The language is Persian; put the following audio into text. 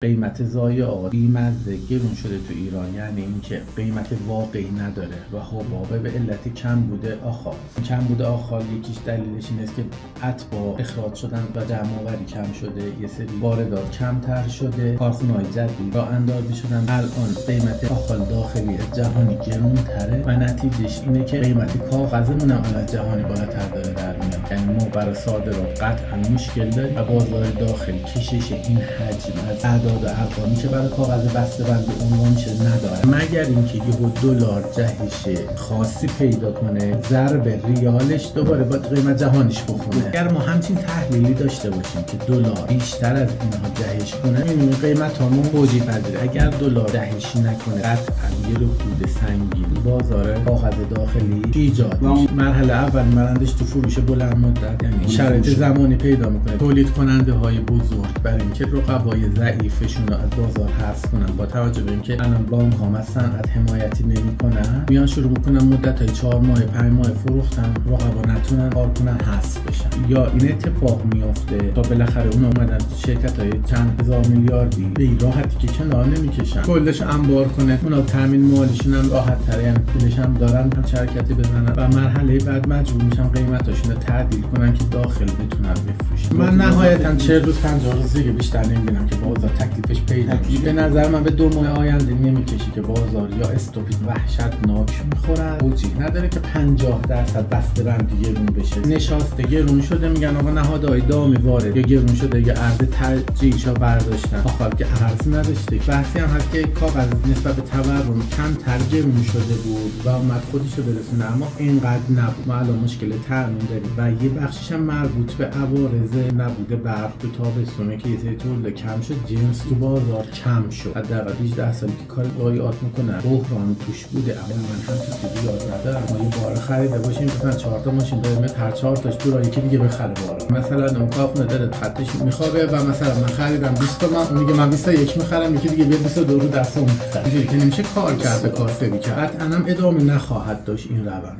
قیمت ضایعات بی‌مزه گرون شده تو ایران، یعنی اینکه قیمت واقعی نداره و حبابه به علت کمبود آخال. کمبود آخال یکیش دلیلش این است که اتباع اخراج شدن و جمع‌آوری کم شده، یه سری واردات کمتر شده، کارخونه‌های جدید راه اندازی شدن. الان قیمت آخال داخلی جهانی گرون‌تره و نتیجهش اینه که قیمت کاغذمون هم از جهانی بالاتر داره در میاد. یعنی ما برای صادرات قطعا مشکل داریم و بازار داخلی کشش این حجم از اعداد و ارقامی که برای کاغذ بسته‌بندی عنوان میشه نداره، مگر اینکه یهو دلار جهش خاصی پیدا کنه، ضرب ریالش دوباره با قیمت جهانیش بخونه. اگر ما همچین تحلیلی داشته باشیم که دلار بیشتر از اینها جهش کنه، این قیمتامون توجیه پذیره. اگر دلار جهش نکنه، قطعا یه رکود سنگین بازار کاغذ داخلی ایجاد میشه. مرحله اول مرندش تو فروش بلند مدت، یعنی شرایط زمانی پیدا میکنه تولید کننده های بزرگ برای اینکه رقبای ضعیفشون رو از بازار حذف کنن. با توجه به اینکه الان بانک ها از صنعت حمایتی نمیکنن، میان شروع میکنن مدت های 4 ماه 5 ماه فروختن، رقبا نتونن کار کنن، حذف بشن. یا این اتفاق میفته تا بالاخره اون اومدن شرکت های چند هزار میلیاردی به این راحتی که کنار نمیکشن کلش انبار کنه، اونا تامین مالیشون هم راحت تر، یعنی پولش هم دارن هم شرکتی بزنن و مرحله بعد مجبور میشن قیمتاشون رو تعدیل کنن که داخل بتونن بفروشن. من نهایتا 40 روز 50 روز دیگه بیشتر نمیبینم که بازار تکلیفش پیدا میشه. به نظر من به 2 ماه آینده نمیکشه که بازار یا استوپید وحشتناک میخورن، توجیه نداره که 50% بسته‌بندی گرون بشه. نشاسته گرون شده، میگن آقا نهادهای دامی وارد یا گرون شده یا ارز ترجیحشو برداشتن، آخر که ارز نداشته. بحثی هم هست که کاغذ نسبت به تورم کمتر گرون شده بود و اومد خودشو برسونه، اما اینقدر نبود. ما الان مشکل تامین داریم و یه بخشش هم مربوط به عوارض نبود برق تو تابستونه که یه سری تولید کم شد، جنس تو بازار کم شد. حداقل 18 سالی که کار ضایعات میکنن بحران توش بوده، اما من هم تو سیدی یاد ندارم ما یه بار خریده باشیم مثلا 4 تا ماشین داریم، هر 4 تاش تو راه یکی دیگه بخره بارا. مثلا اون کارخونه داره خطش میخوابه و مثلا من خریدم 20 تا، اون میگه من 21 میخرم، یکی دیگه بیاد 22 رو دستم میخره. اینجوری که نمیشه کار کرد به کاسبی کرد. قطعا هم ادامه نخواهد داشت این روند.